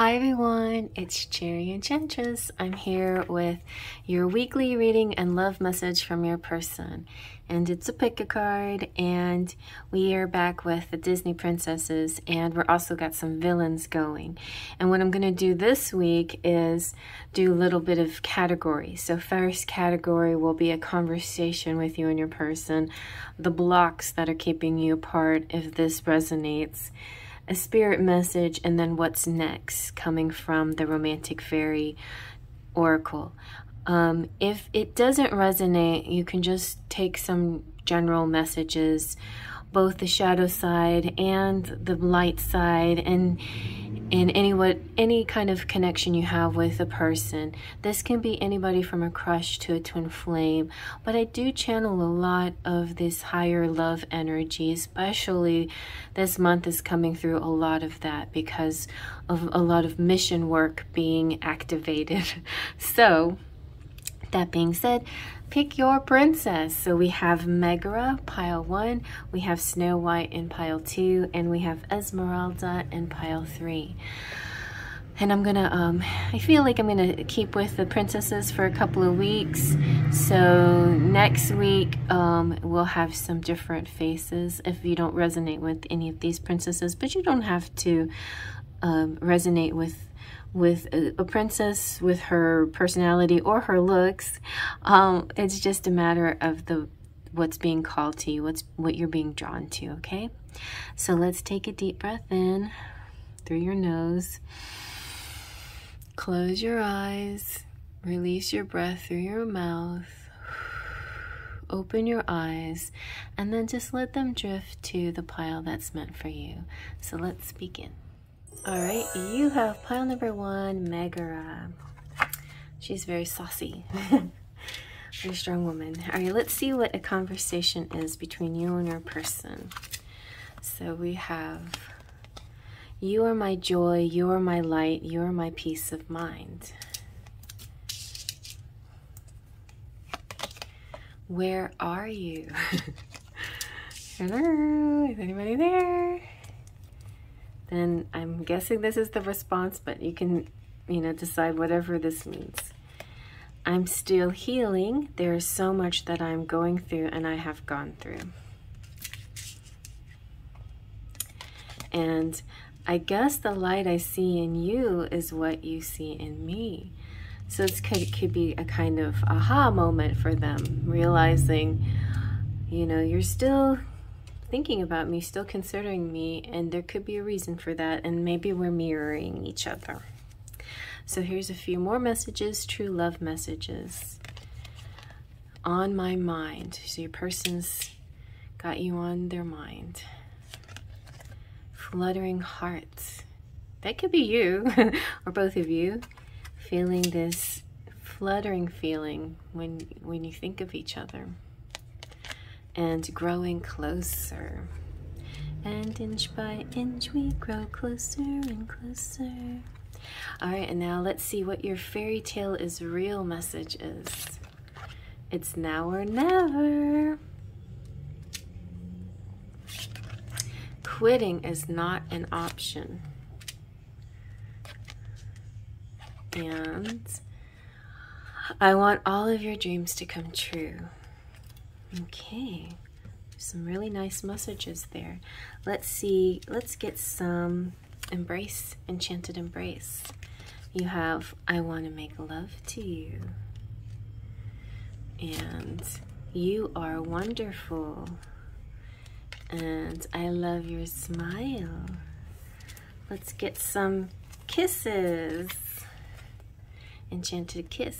Hi everyone, it's Cherry Enchantress. I'm here with your weekly reading and love message from your person. And it's a pick a card, and we are back with the Disney princesses, and we're also got some villains going. And what I'm going to do this week is do a little bit of categories. So first category will be a conversation with you and your person, the blocks that are keeping you apart if this resonates, a spirit message, and then what's next coming from the Romantic Fairy Oracle. If it doesn't resonate, you can just take some general messages, both the shadow side and the light side, and any kind of connection you have with a person. This can be anybody from a crush to a twin flame, but I do channel a lot of this higher love energy, especially this month is coming through a lot of that because of a lot of mission work being activated. So that being said, pick your princess. So we have Megara, pile 1, we have Snow White in pile 2, and we have Esmeralda in pile 3. And I'm gonna, I feel like I'm gonna keep with the princesses for a couple of weeks. So next week, we'll have some different faces if you don't resonate with any of these princesses, but you don't have to resonate with a princess with her personality or her looks. It's just a matter of what's being called to you, what you're being drawn to, okay? So let's take a deep breath in through your nose. Close your eyes. Release your breath through your mouth. Open your eyes, and then just let them drift to the pile that's meant for you. So let's begin. All right, you have pile number 1, Megara. She's very saucy, very strong woman. All right, let's see what a conversation is between you and your person. So we have, you are my joy, you are my light, you are my peace of mind. Where are you? Hello, is anybody there? Then I'm guessing this is the response, but you can, decide whatever this means. I'm still healing. There is so much that I'm going through and I have gone through. And I guess the light I see in you is what you see in me. So it could be a kind of aha moment for them, realizing, you're still thinking about me, still considering me, and there could be a reason for that, and maybe we're mirroring each other. So here's a few more messages, true love messages. On my mind. So your person's got you on their mind. Fluttering hearts. That could be you, or both of you, feeling this fluttering feeling when you think of each other. And growing closer. And inch by inch we grow closer and closer. All right, and now let's see what your fairy tale is real message is. It's now or never. Quitting is not an option. And I want all of your dreams to come true. Okay, some really nice messages there. Let's see, let's get some Embrace, Enchanted Embrace. You have, I want to make love to you. And you are wonderful. And I love your smile. Let's get some kisses. Enchanted Kiss.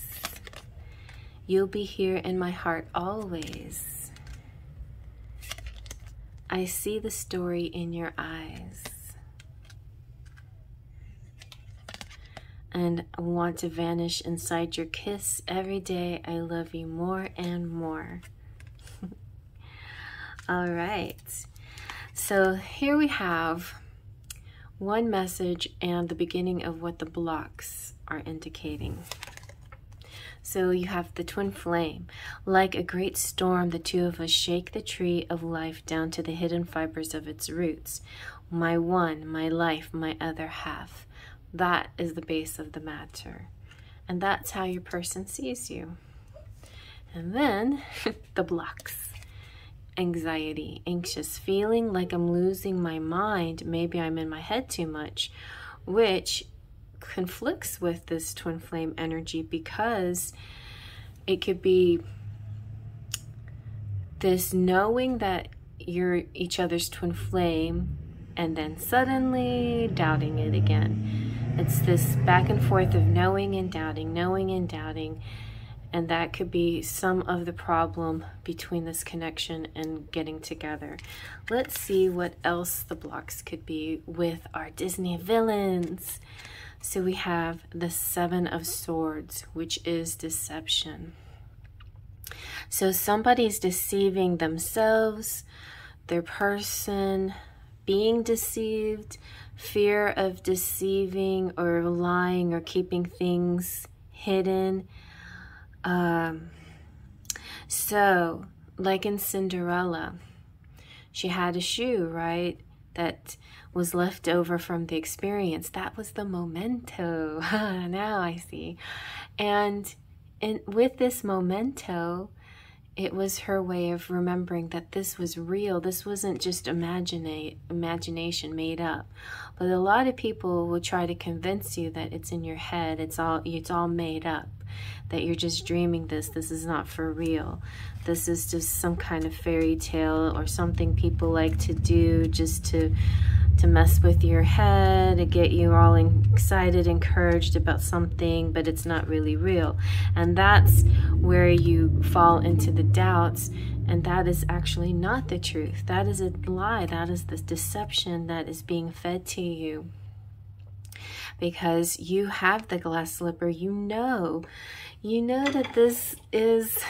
You'll be here in my heart always. I see the story in your eyes. And I want to vanish inside your kiss every day. I love you more and more. All right. So here we have one message and the beginning of what the blocks are indicating. So you have the twin flame. Like a great storm, the two of us shake the tree of life down to the hidden fibers of its roots. My one, my life, my other half. That is the base of the matter. And that's how your person sees you. And then the blocks. Anxiety, anxious, feeling like I'm losing my mind. Maybe I'm in my head too much, which conflicts with this twin flame energy, because it could be this knowing that you're each other's twin flame and then suddenly doubting it again. It's this back and forth of knowing and doubting, knowing and doubting. And that could be some of the problem between this connection and getting together. Let's see what else the blocks could be with our Disney villains. So we have the Seven of Swords, which is deception. So somebody's deceiving themselves, their person, being deceived, fear of deceiving or lying or keeping things hidden. So like in Cinderella, she had a shoe, right, that was left over from the experience. That was the memento. Now I see. And with this memento, it was her way of remembering that this was real. This wasn't just imagination made up. But a lot of people will try to convince you that it's in your head. It's all made up. That you're just dreaming this. This is not for real. This is just some kind of fairy tale or something people like to do just to mess with your head, to get you all excited, encouraged about something, but it's not really real. And that's where you fall into the doubts, and that is actually not the truth. That is a lie. That is the deception that is being fed to you. Because you have the glass slipper, you know that this is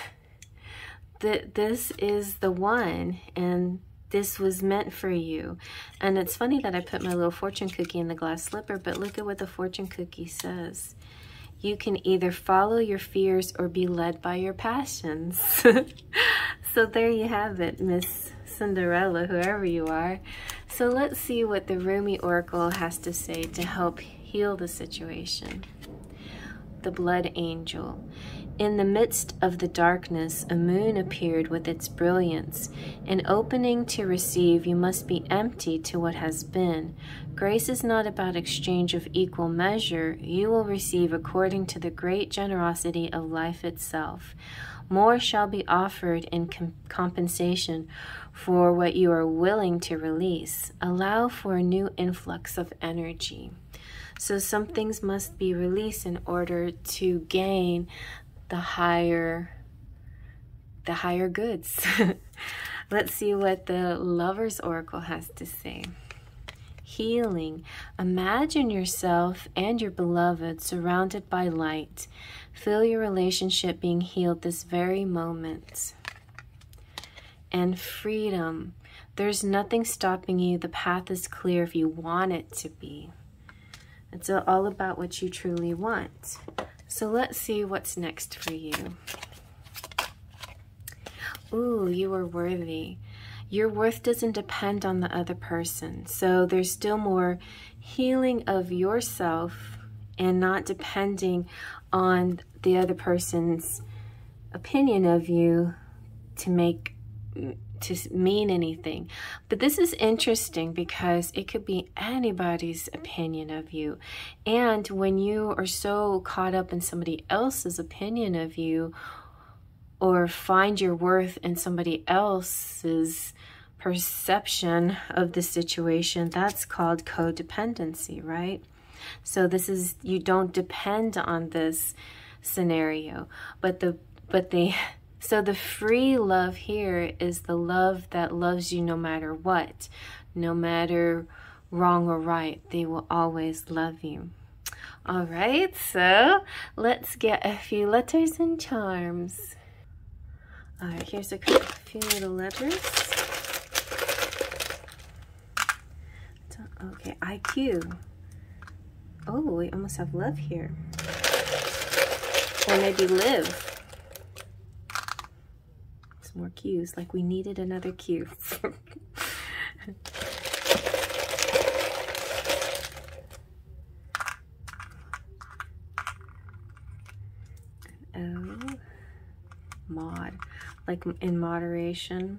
the one, and this was meant for you. And it's funny that I put my little fortune cookie in the glass slipper, but look at what the fortune cookie says. You can either follow your fears or be led by your passions. So there you have it, Miss Cinderella, whoever you are. So let's see what the Rumi Oracle has to say to help heal the situation. The Blood Angel. In the midst of the darkness, a moon appeared with its brilliance. In opening to receive, you must be empty to what has been. Grace is not about exchange of equal measure. You will receive according to the great generosity of life itself. More shall be offered in compensation for what you are willing to release. Allow for a new influx of energy. So some things must be released in order to gain the higher goods. Let's see what the Lover's Oracle has to say. Healing. Imagine yourself and your beloved surrounded by light. Feel your relationship being healed this very moment. And freedom. There's nothing stopping you. The path is clear if you want it to be. It's all about what you truly want. So let's see what's next for you. Ooh, you are worthy. Your worth doesn't depend on the other person. So there's still more healing of yourself and not depending on the other person's opinion of you to mean anything. But this is interesting because it could be anybody's opinion of you. And when you are so caught up in somebody else's opinion of you, or find your worth in somebody else's perception of the situation, that's called codependency, right? So this is, you don't depend on this scenario, so the free love here is the love that loves you no matter what, no matter wrong or right. They will always love you. All right, so let's get a few letters and charms. All right, here's a few little letters. Okay, IQ. Oh, we almost have love here. Or maybe live. More cues, like we needed another cue. like in moderation.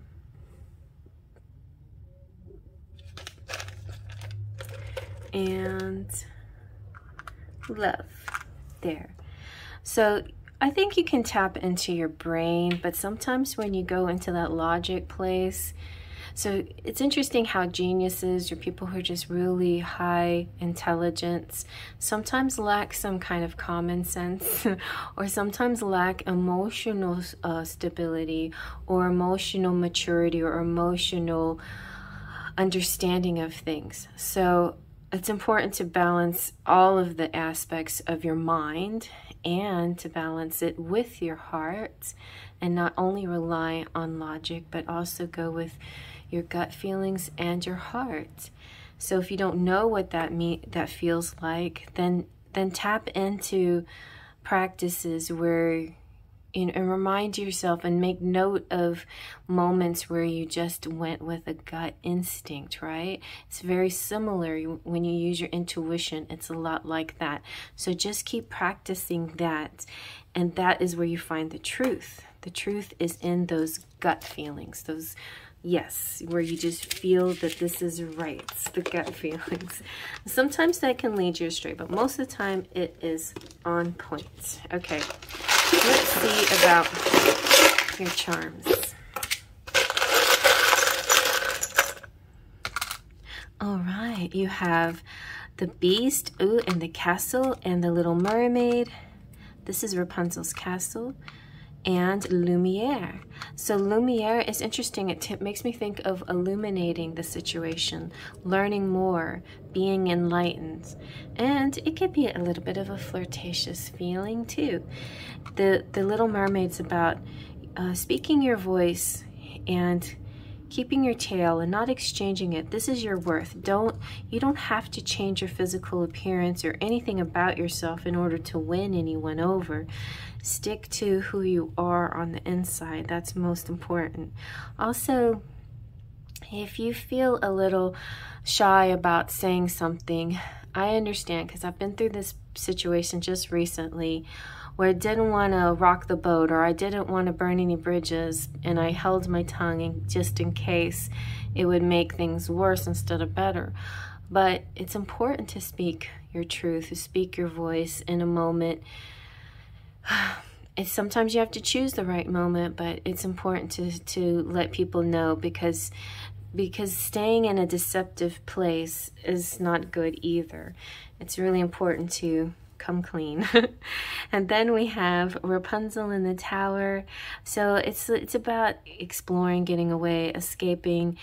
And love. There. So I think you can tap into your brain, but sometimes when you go into that logic place, so it's interesting how geniuses or people who are just really high intelligence sometimes lack some kind of common sense or sometimes lack emotional stability or emotional maturity or emotional understanding of things. So it's important to balance all of the aspects of your mind and to balance it with your heart and not only rely on logic, but also go with your gut feelings and your heart. So if you don't know what that feels like, then tap into practices where and remind yourself and make note of moments where you just went with a gut instinct, right? It's very similar when you use your intuition. It's a lot like that. So just keep practicing that. And that is where you find the truth. The truth is in those gut feelings, those, yes, where you just feel that this is right, the gut feelings. Sometimes that can lead you astray, but most of the time it is on point. Okay, let's see about your charms. All right, you have the Beast, ooh, and the Castle, and the Little Mermaid. This is Rapunzel's castle. And Lumiere. So Lumiere is interesting. It makes me think of illuminating the situation, learning more, being enlightened. And it could be a little bit of a flirtatious feeling too. The Little Mermaid's about speaking your voice and keeping your tail and not exchanging it. This is your worth. You don't have to change your physical appearance or anything about yourself in order to win anyone over. Stick to who you are on the inside. That's most important. Also, if you feel a little shy about saying something, I understand, because I've been through this situation just recently where I didn't want to rock the boat or I didn't want to burn any bridges, and I held my tongue just in case it would make things worse instead of better. But it's important to speak your truth, to speak your voice in a moment. Sometimes you have to choose the right moment, but it's important to let people know because staying in a deceptive place is not good either. It's really important to come clean. And then we have Rapunzel in the Tower. So it's about exploring, getting away, escaping,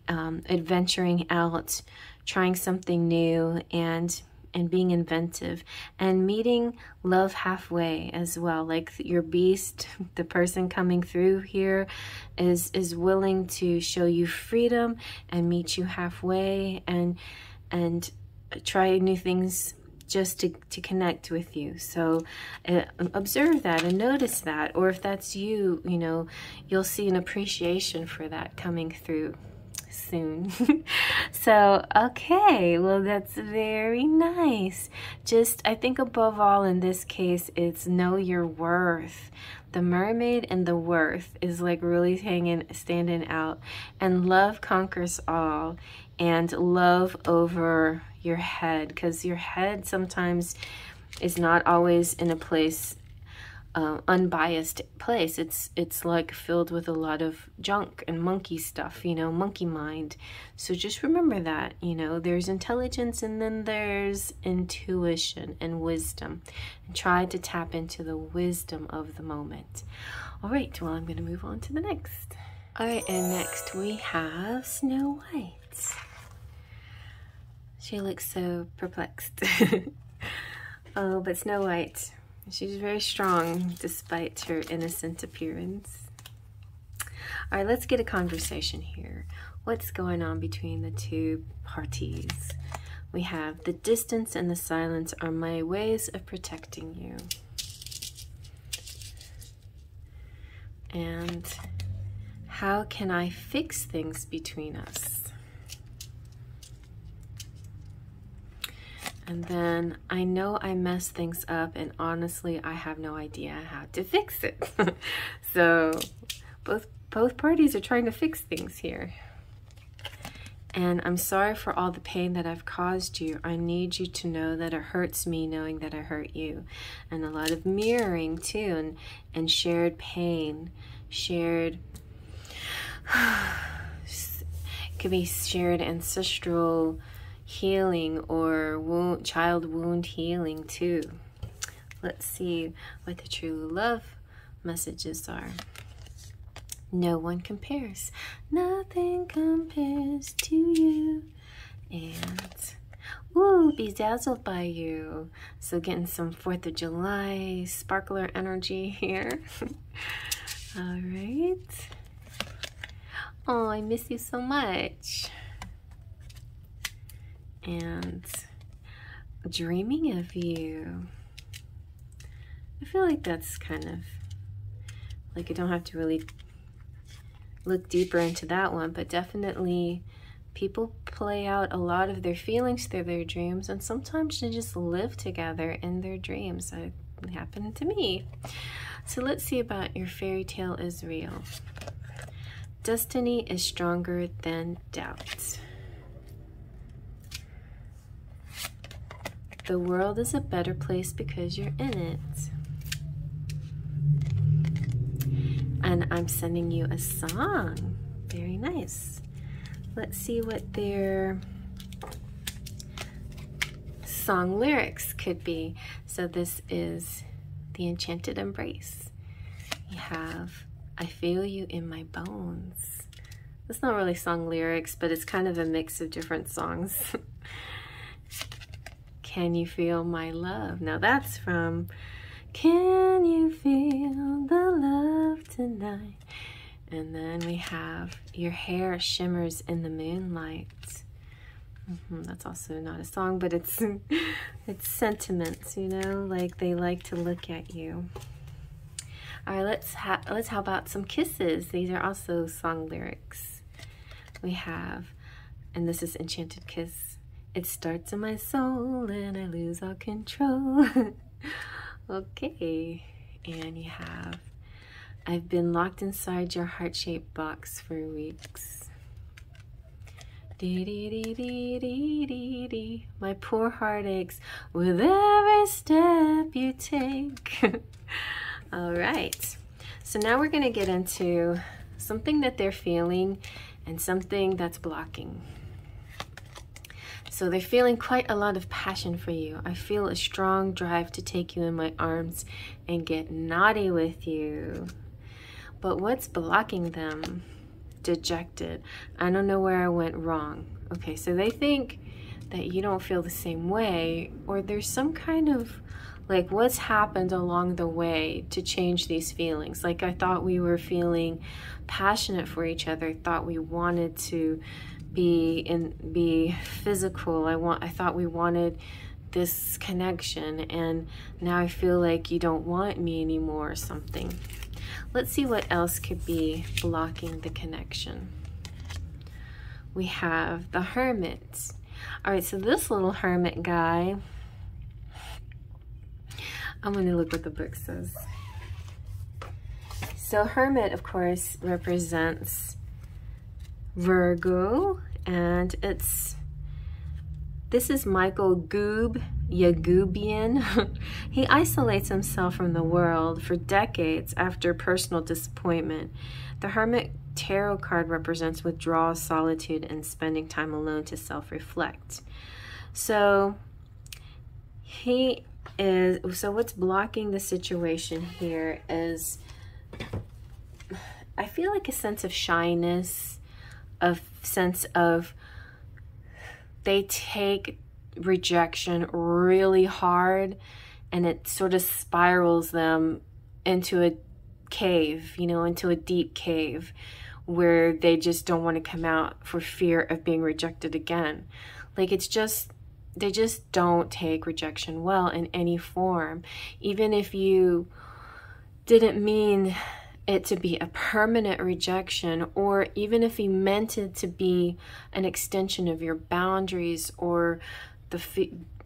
adventuring out, trying something new, and being inventive, and meeting love halfway as well. Like your Beast, the person coming through here is willing to show you freedom and meet you halfway and try new things just to connect with you. So observe that and notice that, or if that's you, you'll see an appreciation for that coming through soon. So okay, well, that's very nice. Just, I think above all in this case, it's know your worth. The mermaid and the worth is like really standing out, and love conquers all, and love over your head, because your head sometimes is not always in a place, unbiased place. It's like filled with a lot of junk and monkey stuff, monkey mind. So just remember that, there's intelligence and then there's intuition and wisdom, and try to tap into the wisdom of the moment. All right, well, I'm going to move on to the next. All right, and next we have Snow White. She looks so perplexed. Oh, but Snow White, she's very strong despite her innocent appearance. All right, let's get a conversation here. What's going on between the two parties? We have the distance and the silence are my ways of protecting you. And how can I fix things between us? And then I know I mess things up, and honestly, I have no idea how to fix it. So both parties are trying to fix things here. And I'm sorry for all the pain that I've caused you. I need you to know that it hurts me knowing that I hurt you. And a lot of mirroring too, and shared pain, shared, could be shared ancestral healing or child wound healing too. Let's see what the true love messages are. No one compares. Nothing compares to you. And, ooh, bedazzled by you. So getting some 4th of July sparkler energy here. All right. Oh, I miss you so much. And dreaming of you. I feel like that's kind of, like I don't have to really look deeper into that one, but definitely people play out a lot of their feelings through their dreams, and sometimes they just live together in their dreams. It happened to me. So let's see about your fairy tale is real. Destiny is stronger than doubt. The world is a better place because you're in it. And I'm sending you a song. Very nice. Let's see what their song lyrics could be. So this is the Enchanted Embrace. You have, I feel you in my bones. It's not really song lyrics, but it's kind of a mix of different songs. Can you feel my love? Now that's from Can You Feel the Love Tonight? And then we have Your Hair Shimmers in the Moonlight. That's also not a song, but it's sentiments, you know, like they like to look at you. All right, let's how about some kisses? These are also song lyrics. We have, and this is Enchanted Kiss. It starts in my soul and I lose all control. Okay, and you have, I've been locked inside your heart-shaped box for weeks. Dee dee dee dee dee dee dee. My poor heart aches with every step you take. All right, so now we're gonna get into something that they're feeling and something that's blocking. So they're feeling quite a lot of passion for you. I feel a strong drive to take you in my arms and get naughty with you. But what's blocking them? Dejected. I don't know where I went wrong. Okay, so they think that you don't feel the same way, or there's some kind of, like, what's happened along the way to change these feelings. Like, I thought we were feeling passionate for each other. I thought we wanted to be physical. I thought we wanted this connection, and now I feel like you don't want me anymore or something. Let's see what else could be blocking the connection. We have the Hermit. All right, so this little hermit guy, I'm going to look what the book says. So Hermit, of course, represents Virgo, and this is Michael Yagubian. He isolates himself from the world for decades after personal disappointment. The Hermit tarot card represents withdrawal, solitude, and spending time alone to self-reflect. So what's blocking the situation here is, I feel like a sense of shyness, a sense of they take rejection really hard, and it sort of spirals them into a cave, you know, into a deep cave where they just don't want to come out for fear of being rejected again. Like, it's just, they just don't take rejection well in any form. Even if you didn't mean it to be a permanent rejection, or even if he meant it to be an extension of your boundaries, or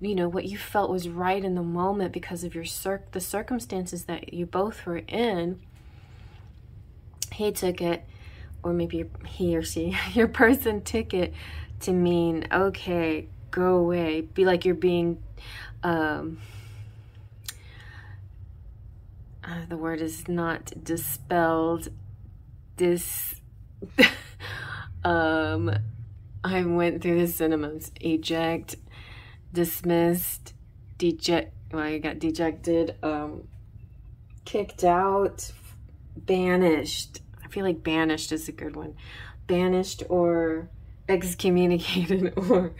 you know, what you felt was right in the moment because of your the circumstances that you both were in, he took it, or maybe he or she, your person took it to mean, okay, go away. Be like you're being, the word is not dispelled, I went through the synonyms: eject, dismissed, well, you got dejected, kicked out, banished. I feel like banished is a good one. Banished or excommunicated, or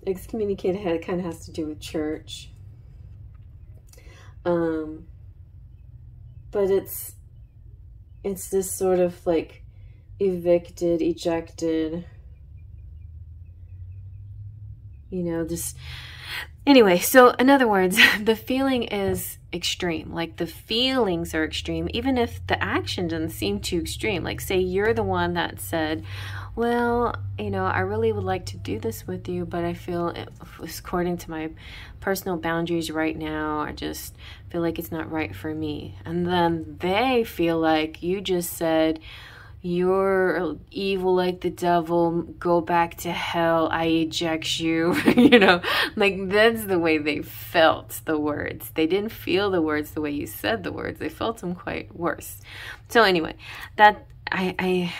excommunicated kind of has to do with church. But it's this sort of like evicted, ejected, you know, just anyway. So in other words, the feeling is extreme. Like the feelings are extreme, even if the action doesn't seem too extreme. Like say you're the one that said, well, you know, I really would like to do this with you, but I feel according to my personal boundaries right now, I just feel like it's not right for me. And then they feel like you just said, you're evil like the devil, go back to hell, I eject you. You know, like that's the way they felt the words. They didn't feel the words the way you said the words. They felt them quite worse. So anyway, that I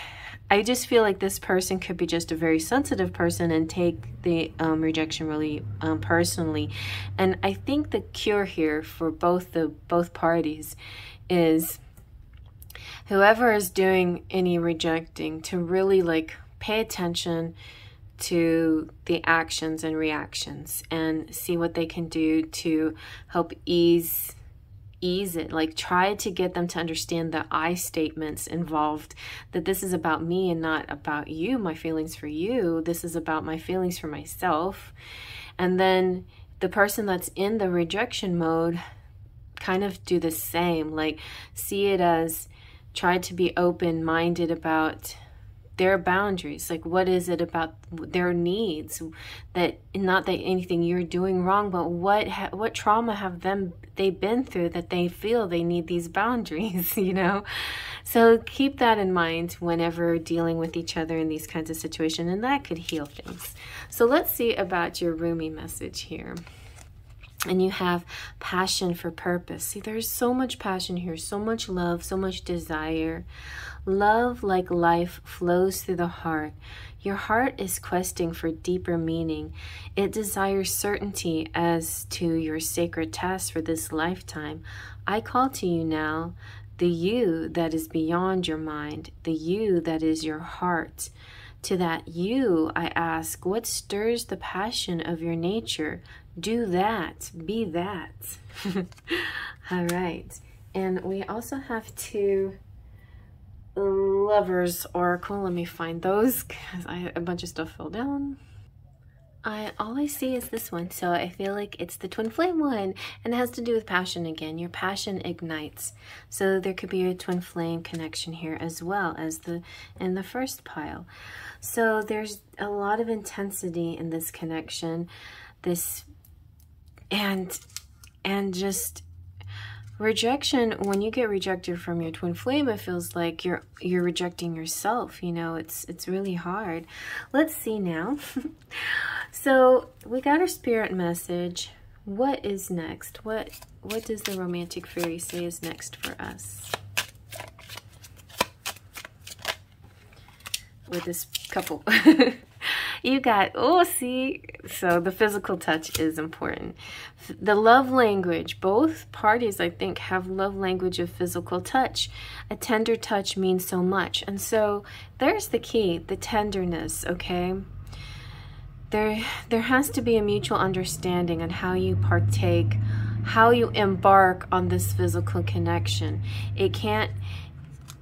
just feel like this person could be just a very sensitive person and take the rejection really personally. And I think the cure here for both parties is whoever is doing any rejecting to really like pay attention to the actions and reactions and see what they can do to help ease it. Like try to get them to understand the I statements involved, that this is about me and not about you, my feelings for you. This is about my feelings for myself. And then the person that's in the rejection mode kind of do the same, like see it as try to be open-minded about their boundaries. Like what is it about their needs, that not that anything you're doing wrong, but what trauma have they been through that they feel they need these boundaries, you know? So keep that in mind whenever dealing with each other in these kinds of situations, and that could heal things. So let's see about your Rumi message here. And you have passion for purpose. See, there's so much passion here, so much love, so much desire. Love, like life, flows through the heart. Your heart is questing for deeper meaning. It desires certainty as to your sacred task for this lifetime. I call to you now, the you that is beyond your mind, the you that is your heart. To that you, I ask, what stirs the passion of your nature? Do that. Be that. All right. And we also have two Lovers Oracle. Let me find those because a bunch of stuff fell down. All I see is this one, so I feel like it's the twin flame one, and it has to do with passion again. Your passion ignites. So there could be a twin flame connection here as well as in the first pile. So there's a lot of intensity in this connection. And just rejection. When you get rejected from your twin flame, it feels like you're rejecting yourself. You know, it's really hard. Let's see now. So we got our spirit message. What is next? What does the romantic fairy say is next for us with this couple? You got, oh, see, so the physical touch is important. The love language, both parties, I think, have love language of physical touch. A tender touch means so much. And so there's the key, the tenderness, okay? There has to be a mutual understanding on how you partake, how you embark on this physical connection.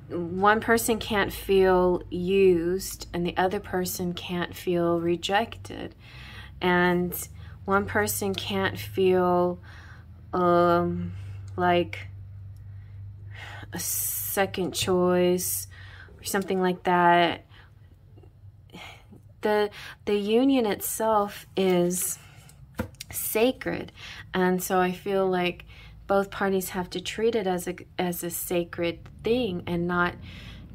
One person can't feel used and the other person can't feel rejected, and one person can't feel like a second choice or something like that. The union itself is sacred, and so I feel like both parties have to treat it as a sacred thing and not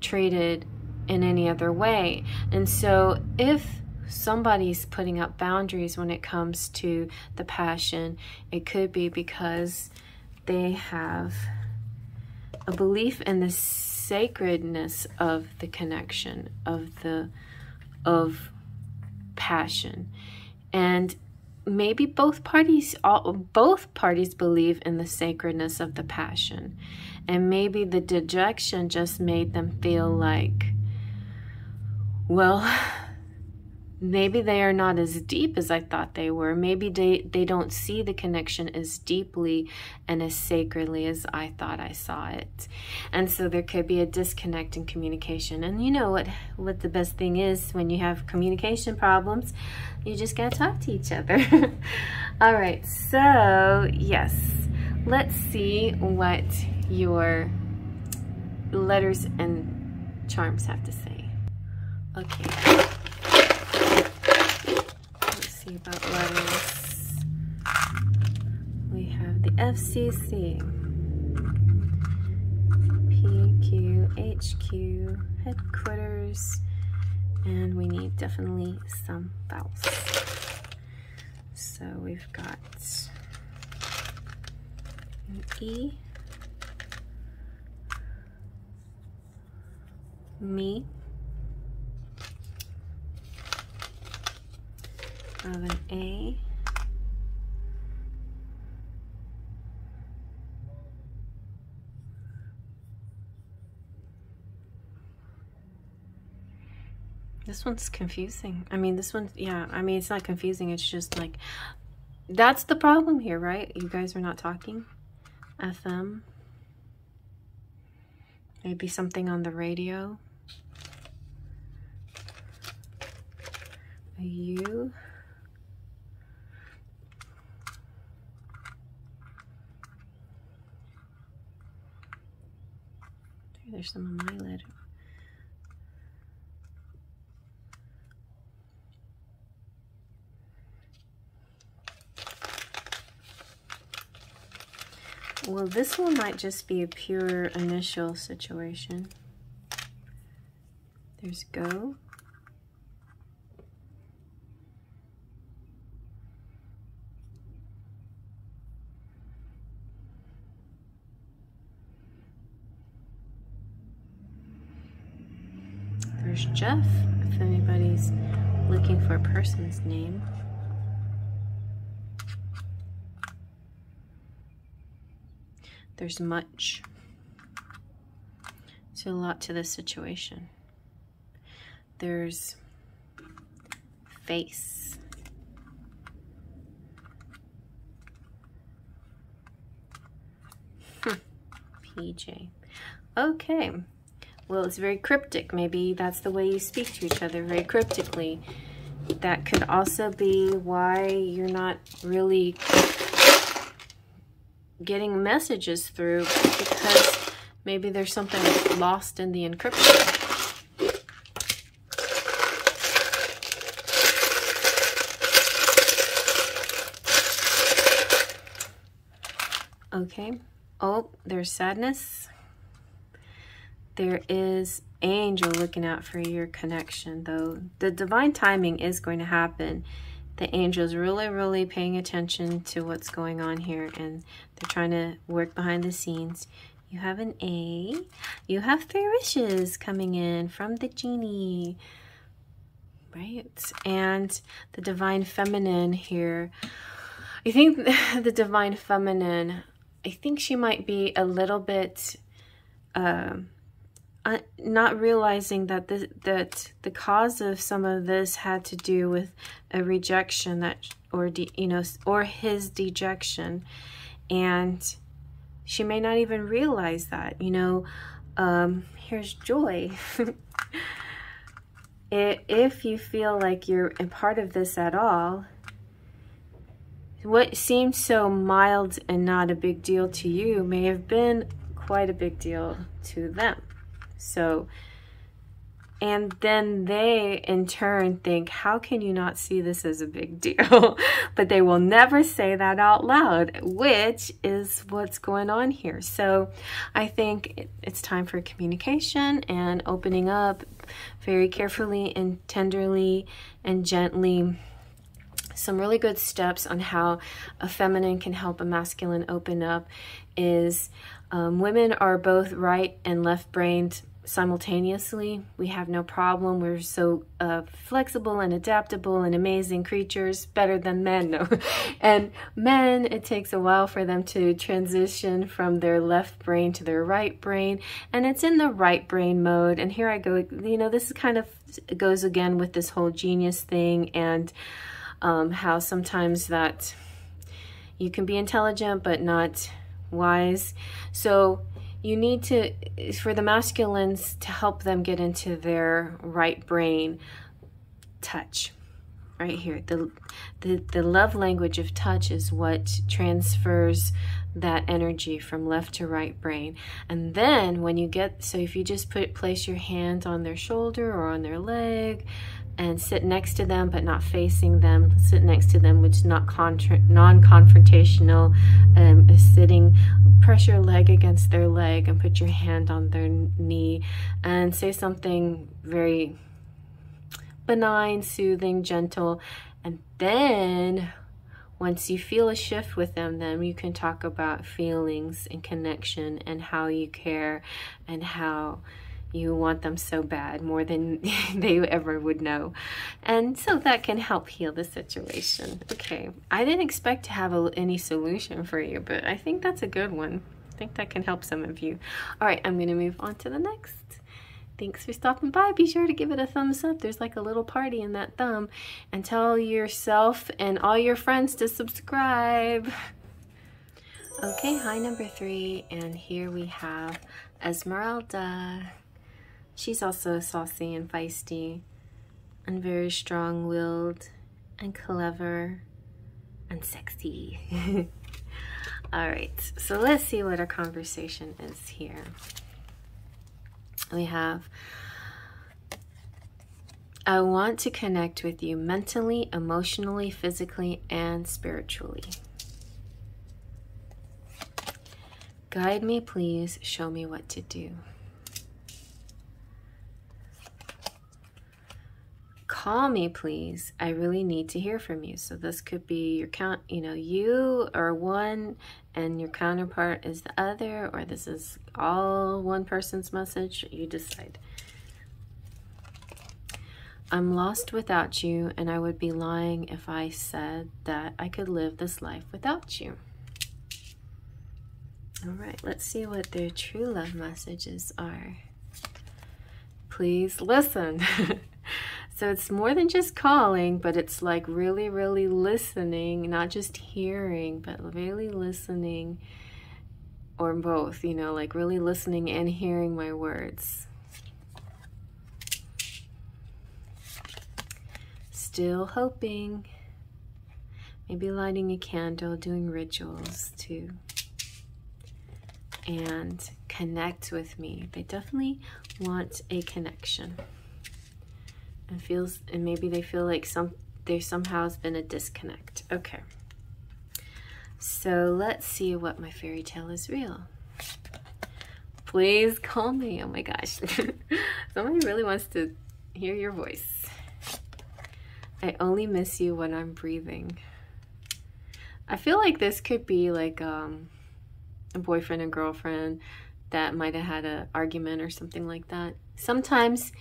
treat it in any other way. And so if somebody's putting up boundaries when it comes to the passion, it could be because they have a belief in the sacredness of the connection, of passion. And maybe both parties believe in the sacredness of the passion, and maybe the dejection just made them feel like, well, maybe they are not as deep as I thought they were. Maybe they don't see the connection as deeply and as sacredly as I thought I saw it. And so there could be a disconnect in communication. And you know what the best thing is when you have communication problems? You just gotta talk to each other. All right, so yes, let's see what your letters and charms have to say. Okay. About letters, we have the FCC, PQ, HQ, headquarters, and we need definitely some vowels. So we've got an E, me, of an A, this one's confusing. I mean, this one, yeah, I mean, it's not confusing, it's just like, that's the problem here, right? You guys are not talking. FM, maybe something on the radio. A U, there's some of my letter. Well, this one might just be a pure initial situation. There's go. There's Jeff, if anybody's looking for a person's name. There's much. So a lot to this situation. There's face. PJ. Okay. Well, it's very cryptic. Maybe that's the way you speak to each other, very cryptically. That could also be why you're not really getting messages through, because maybe there's something lost in the encryption. Okay. Oh, there's sadness. There is angel looking out for your connection, though. The divine timing is going to happen. The angel's really paying attention to what's going on here, and they're trying to work behind the scenes. You have an A. You have 3 wishes coming in from the genie. Right? And the divine feminine here. I think the divine feminine, I think she might be a little bit not realizing that the cause of some of this had to do with a rejection or his dejection, and she may not even realize that. Here's joy. If you feel like you're a part of this at all, what seemed so mild and not a big deal to you may have been quite a big deal to them. So And then they, in turn, think, how can you not see this as a big deal? But they will never say that out loud, which is what's going on here. So I think it's time for communication and opening up very carefully and tenderly and gently. Some really good steps on how a feminine can help a masculine open up is women are both right and left-brained simultaneously. We have no problem. We're so flexible and adaptable and amazing creatures, better than men. No. And men, it takes a while for them to transition from their left brain to their right brain, and it's in the right brain mode. And here I go, you know, this is kind of goes again with this whole genius thing, and how sometimes that you can be intelligent but not wise. So you need to, for the masculines, to help them get into their right brain, touch. Right here, the love language of touch is what transfers that energy from left to right brain. And then when you get, so if you just place your hand on their shoulder or on their leg and sit next to them but not facing them, sit next to them, which is not non-confrontational, sitting, press your leg against their leg and put your hand on their knee and say something very benign, soothing, gentle. And then once you feel a shift with them, then you can talk about feelings and connection and how you care and how you want them so bad, more than they ever would know. And so that can help heal the situation. Okay, I didn't expect to have any solution for you, but I think that's a good one. I think that can help some of you. All right, I'm gonna move on to the next. Thanks for stopping by. Be sure to give it a thumbs up. There's like a little party in that thumb. And tell yourself and all your friends to subscribe. Okay, hi number 3. And here we have Esmeralda. She's also saucy and feisty and very strong-willed and clever and sexy. All right, so let's see what our conversation is here. We have, I want to connect with you mentally, emotionally, physically, and spiritually. Guide me, please. Show me what to do. Call me, please. I really need to hear from you. So this could be your you are one and your counterpart is the other, or this is all one person's message. You decide. I'm lost without you, and I would be lying if I said that I could live this life without you. All right, let's see what their true love messages are. Please listen. So it's more than just calling, but it's like really, really listening, not just hearing, but really listening, or both, you know, like really listening and hearing my words. Still hoping. Maybe lighting a candle, doing rituals too. And connect with me. They definitely want a connection. And maybe they feel like there somehow has been a disconnect. Okay. So let's see what my fairy tale is real. Please call me. Oh my gosh. Somebody really wants to hear your voice. I only miss you when I'm breathing. I feel like this could be like a boyfriend and girlfriend that might have had an argument or something like that. Sometimes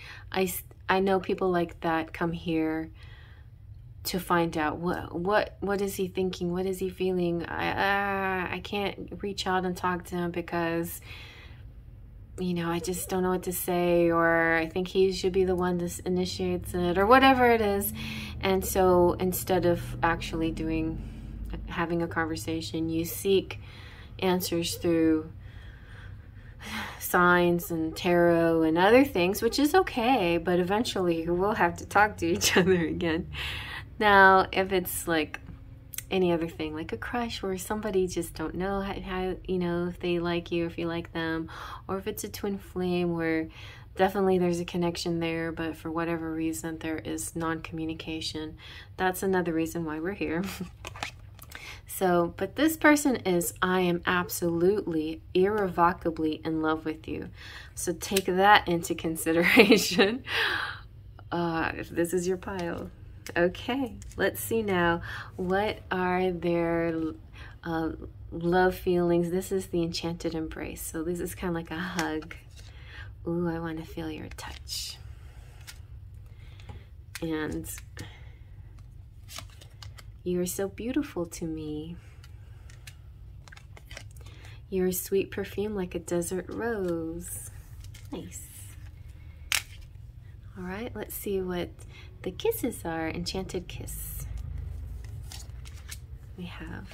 I know people like that come here to find out what is he thinking, what is he feeling. I can't reach out and talk to him because, you know, I just don't know what to say, or I think he should be the one that initiates it, or whatever it is. And so instead of actually having a conversation, you seek answers through signs and tarot and other things, which is okay, but eventually we'll have to talk to each other again. Now, if it's like any other thing, like a crush where somebody just don't know how you know, if they like you, if you like them, or if it's a twin flame where definitely there's a connection there, but for whatever reason there is non-communication. That's another reason why we're here. So, but this person is, I am absolutely, irrevocably in love with you. So take that into consideration. If this is your pile. Okay, let's see now. What are their love feelings? This is the Enchanted Embrace. So this is kind of like a hug. Ooh, I want to feel your touch. And you are so beautiful to me. You're a sweet perfume like a desert rose. Nice. All right, let's see what the kisses are. Enchanted kiss. We have,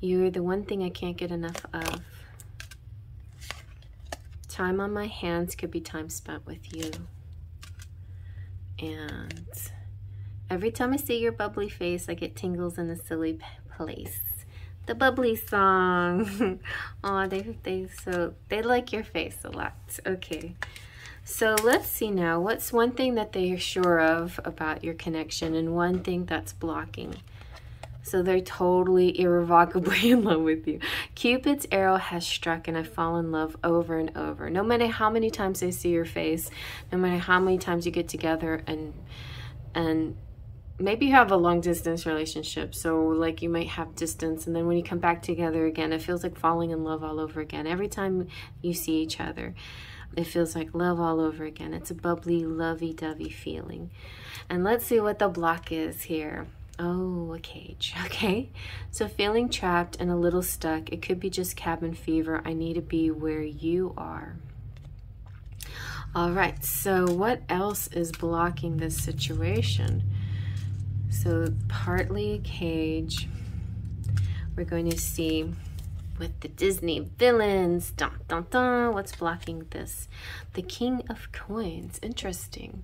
you're the one thing I can't get enough of. Time on my hands could be time spent with you. And every time I see your bubbly face, I get tingles in a silly place. The bubbly song. Oh, they like your face a lot. Okay. So let's see now. What's one thing that they are sure of about your connection and one thing that's blocking? So they're totally irrevocably in love with you. Cupid's arrow has struck and I fall in love over and over. No matter how many times I see your face, no matter how many times you get together, and maybe you have a long distance relationship. So like you might have distance, and then when you come back together again, it feels like falling in love all over again. Every time you see each other, it feels like love all over again. It's a bubbly, lovey-dovey feeling. And let's see what the block is here. Oh, a cage. Okay. So feeling trapped and a little stuck. It could be just cabin fever. I need to be where you are. All right. So what else is blocking this situation? So partly a cage. We're going to see with the Disney villains. Dun, dun, dun. What's blocking this? The King of Coins. Interesting.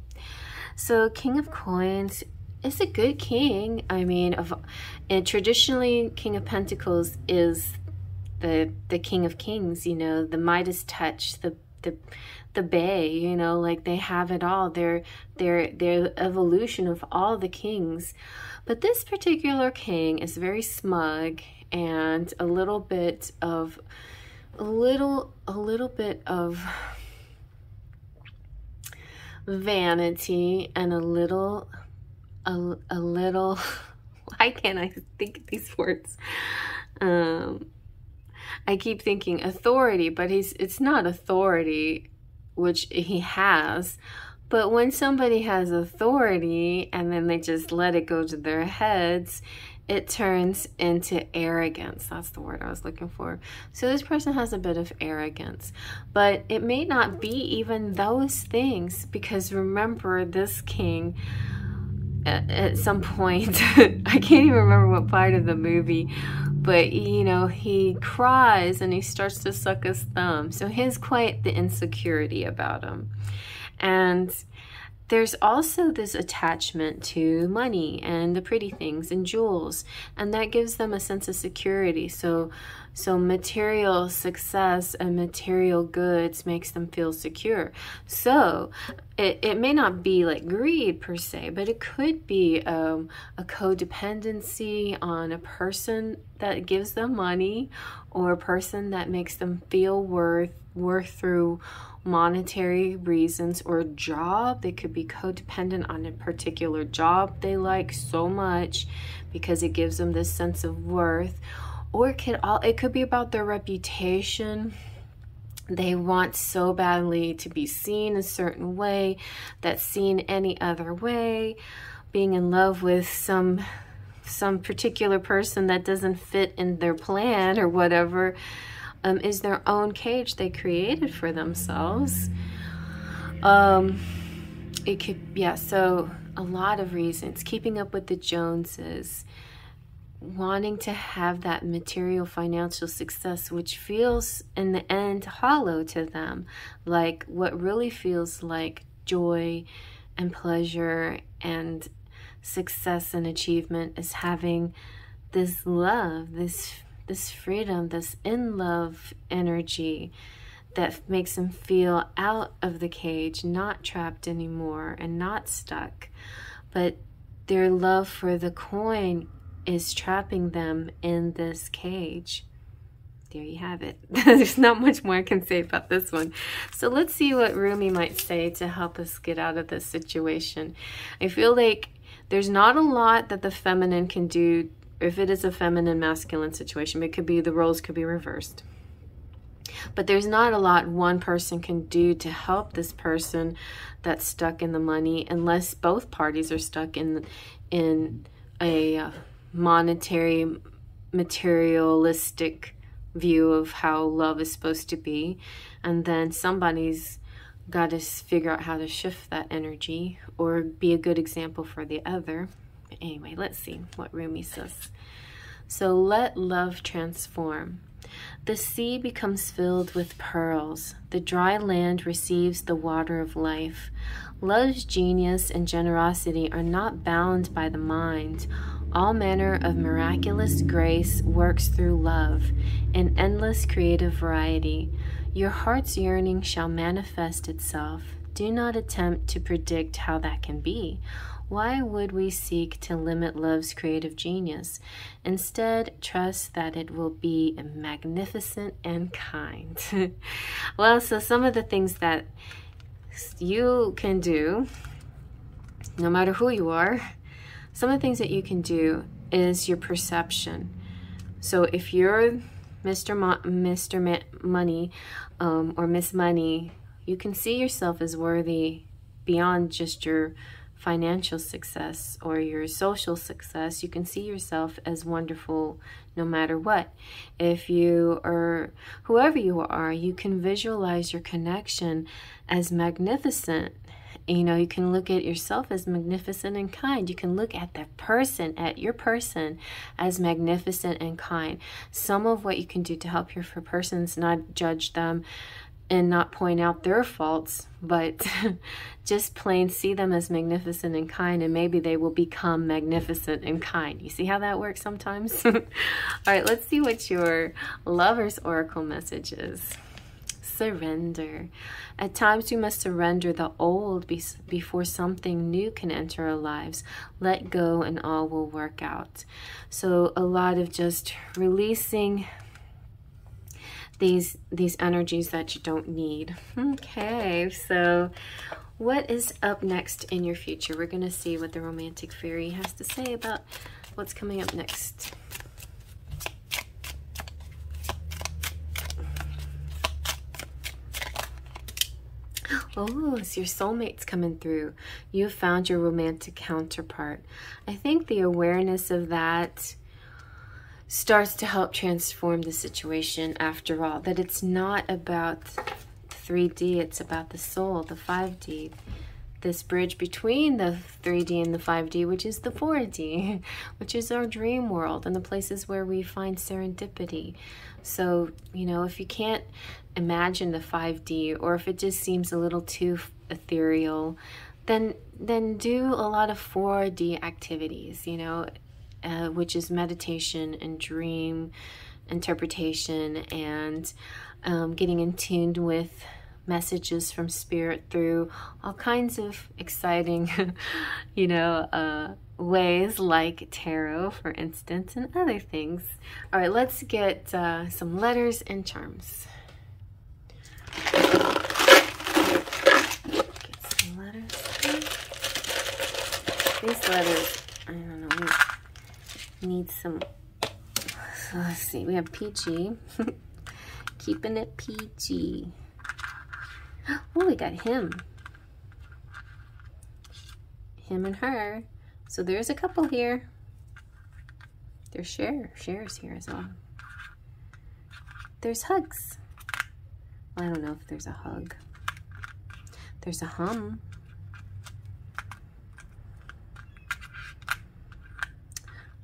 So King of Coins is a good king. I mean, and traditionally, King of Pentacles is the King of Kings. You know, the Midas touch, the Bay. You know, like they have it all. They're evolution of all the kings. But this particular king is very smug and a little bit of vanity and a little why can't I think of these words? I keep thinking authority, but it's not authority, which he has. But when somebody has authority and then they just let it go to their heads, it turns into arrogance. That's the word I was looking for. So this person has a bit of arrogance, but it may not be even those things, because remember, this king at some point, I can't even remember what part of the movie, but you know, he cries and he starts to suck his thumb. So he has quite the insecurity about him. And there's also this attachment to money and the pretty things and jewels, and that gives them a sense of security. So material success and material goods makes them feel secure. So it may not be like greed per se, but it could be a codependency on a person that gives them money, or a person that makes them feel worth through monetary reasons, or a job. They could be codependent on a particular job they like so much because it gives them this sense of worth. Or it could be about their reputation. They want so badly to be seen a certain way that seen any other way, being in love with some particular person that doesn't fit in their plan or whatever, is their own cage they created for themselves. It could, yeah, so a lot of reasons. Keeping up with the Joneses, wanting to have that material financial success, which feels in the end hollow to them. Like what really feels like joy and pleasure and success and achievement is having this love, this freedom, this in love energy that makes them feel out of the cage, not trapped anymore and not stuck. But their love for the coin is trapping them in this cage. There you have it. There's not much more I can say about this one. So let's see what Rumi might say to help us get out of this situation. I feel like there's not a lot that the feminine can do if it is a feminine masculine situation. It could be, the roles could be reversed. But there's not a lot one person can do to help this person that's stuck in the money, unless both parties are stuck in a monetary, materialistic view of how love is supposed to be. And then somebody's got to figure out how to shift that energy or be a good example for the other. But anyway, let's see what Rumi says. So let love transform. The sea becomes filled with pearls. The dry land receives the water of life. Love's genius and generosity are not bound by the mind. All manner of miraculous grace works through love, in endless creative variety. Your heart's yearning shall manifest itself. Do not attempt to predict how that can be. Why would we seek to limit love's creative genius? Instead, trust that it will be magnificent and kind. Well, so some of the things that you can do, no matter who you are, some of the things that you can do is your perception. So if you're Mr. Money or Miss Money, you can see yourself as worthy beyond just your financial success or your social success. You can see yourself as wonderful no matter what. If you are, whoever you are, you can visualize your connection as magnificent. You know, you can look at yourself as magnificent and kind. You can look at the person, at your person, as magnificent and kind. Some of what you can do to help your person is not judge them and not point out their faults, but just plain see them as magnificent and kind, and maybe they will become magnificent and kind. You see how that works sometimes? All right, let's see what your lover's oracle message is. Surrender. At times we must surrender the old before something new can enter our lives. Let go and all will work out. So a lot of just releasing these energies that you don't need. Okay, so what is up next in your future? We're going to see what the romantic fairy has to say about what's coming up next. Oh, it's your soulmates coming through. You found your romantic counterpart. I think the awareness of that starts to help transform the situation after all. That it's not about 3D, it's about the soul, the 5D. This bridge between the 3D and the 5D, which is the 4D, which is our dream world and the places where we find serendipity. So, you know, if you can't imagine the 5D, or if it just seems a little too ethereal, then do a lot of 4D activities, you know, which is meditation and dream interpretation and getting in tune with messages from spirit through all kinds of exciting, you know, ways, like tarot, for instance, and other things. All right, let's get some letters and charms. Get some letters. These letters, I don't know, we need some. So let's see, we have peachy. Keeping it peachy. Oh, we got him. Him and her. So there's a couple here. There's Cher's here as well. There's hugs. Well, I don't know if there's a hug. There's a hum.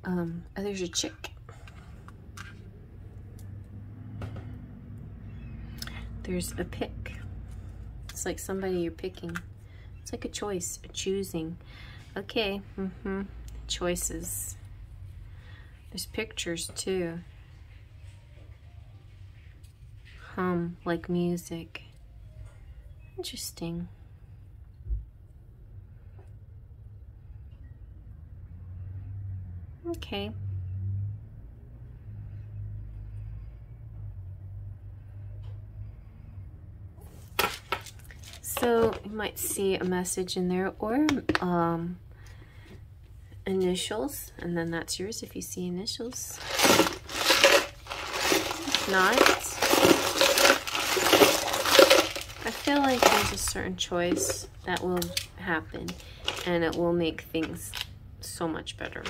Oh, there's a chick. There's a pick. It's like somebody you're picking. It's like a choice, a choosing. Okay, choices. There's pictures too. hum like music. Interesting. Okay. So you might see a message in there, or initials, and then that's yours if you see initials. If not, I feel like there's a certain choice that will happen, and it will make things so much better.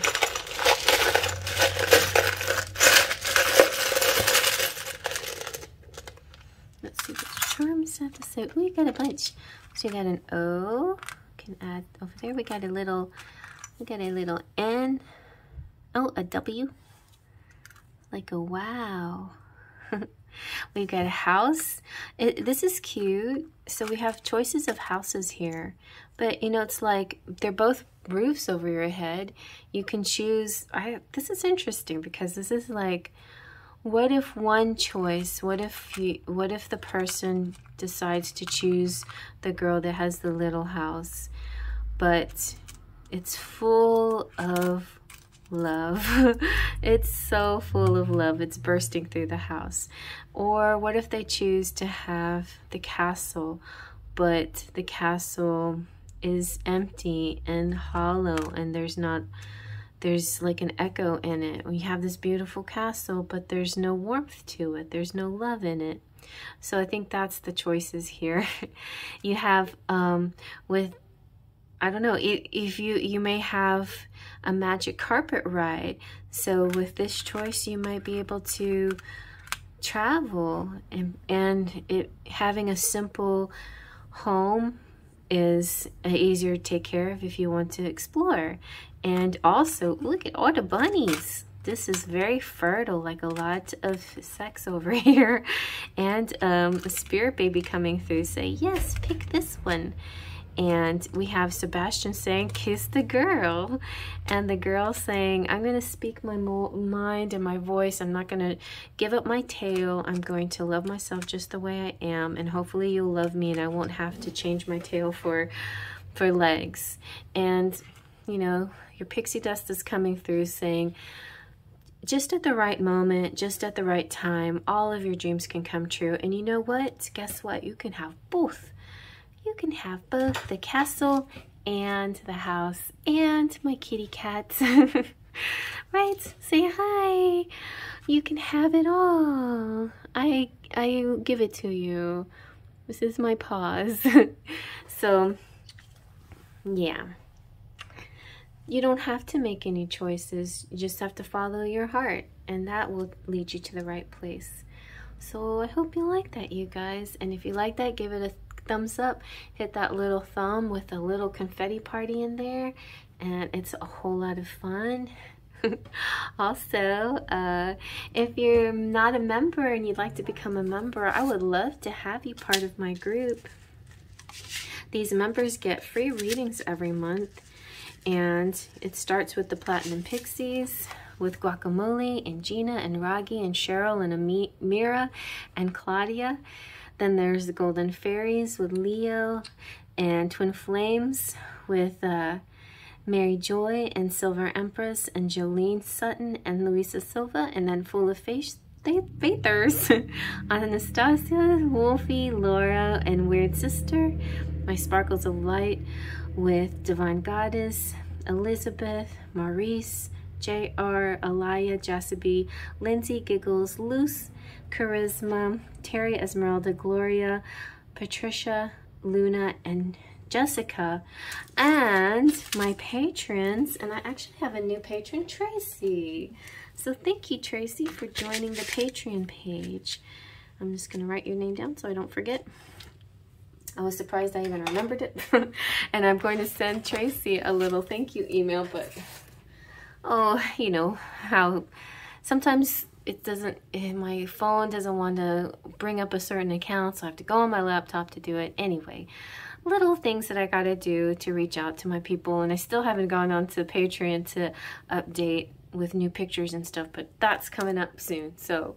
Let's see what charms have to say. Oh, we got a bunch. So we got an O. Can add over there. We got a little N. Oh, a W. Like a wow. We've got a house. This is cute. So we have choices of houses here. But, you know, it's like they're both roofs over your head. You can choose. This is interesting because this is like, what if one choice, what if the person decides to choose the girl that has the little house, but it's full of love. It's so full of love. It's bursting through the house. Or what if they choose to have the castle, but the castle is empty and hollow, and there's like an echo in it. We have this beautiful castle, but there's no warmth to it. There's no love in it. So I think that's the choices here. You have with, I don't know, if you may have a magic carpet ride. So with this choice, you might be able to travel, and having a simple home is easier to take care of if you want to explore. And also, look at all the bunnies. This is very fertile, like a lot of sex over here. And a spirit baby coming through say, yes, pick this one. And we have Sebastian saying, kiss the girl. And the girl saying, I'm going to speak my mind and my voice. I'm not going to give up my tail. I'm going to love myself just the way I am. And hopefully you'll love me and I won't have to change my tail for legs. And, you know, your pixie dust is coming through saying, just at the right moment, just at the right time, all of your dreams can come true. And you know what? Guess what? You can have both. You can have both the castle and the house and my kitty cat. Right? Say hi. You can have it all. I give it to you. This is my paws. So, yeah. You don't have to make any choices. You just have to follow your heart, and that will lead you to the right place. So I hope you like that, you guys. And if you like that, give it a thumbs up. Hit that little thumb with a little confetti party in there, and it's a whole lot of fun. Also, if you're not a member and you'd like to become a member, I would love to have you part of my group. These members get free readings every month. And it starts with the Platinum Pixies, with Guacamole and Gina and Raggi and Cheryl and Amira and Claudia. Then there's the Golden Fairies with Leo, and Twin Flames with Mary Joy and Silver Empress and Jolene Sutton and Luisa Silva. And then Full of Faithers, Anastasia, Wolfie, Laura, and Weird Sister. My Sparkles of Light with Divine Goddess, Elizabeth, Maurice, JR, Alaya, Jassiby, Lindsay, Giggles, Luce, Charisma, Terry, Esmeralda, Gloria, Patricia, Luna, and Jessica. And my patrons, and I actually have a new patron, Tracy. So thank you, Tracy, for joining the Patreon page. I'm just going to write your name down so I don't forget. I was surprised I even remembered it. And I'm going to send Tracy a little thank you email, but oh, you know how sometimes it doesn't, my phone doesn't want to bring up a certain account, so I have to go on my laptop to do it. Anyway, little things that I gotta do to reach out to my people, and I still haven't gone on to Patreon to update with new pictures and stuff, but that's coming up soon. So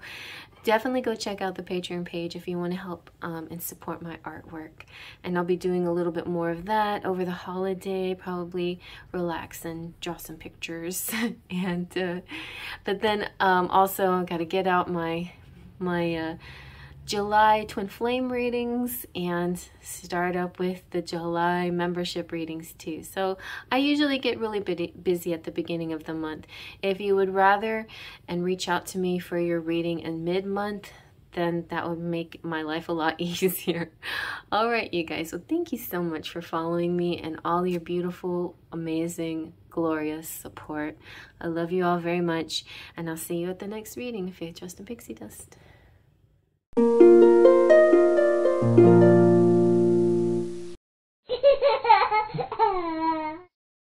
definitely go check out the Patreon page if you want to help and support my artwork. And I'll be doing a little bit more of that over the holiday, probably relax and draw some pictures. And but then also I got to get out my July Twin Flame readings and start up with the July membership readings too. So I usually get really busy at the beginning of the month. If you would rather and reach out to me for your reading in mid-month, then that would make my life a lot easier. All right, you guys. So thank you so much for following me and all your beautiful, amazing, glorious support. I love you all very much, and I'll see you at the next reading if you trust in pixie dust.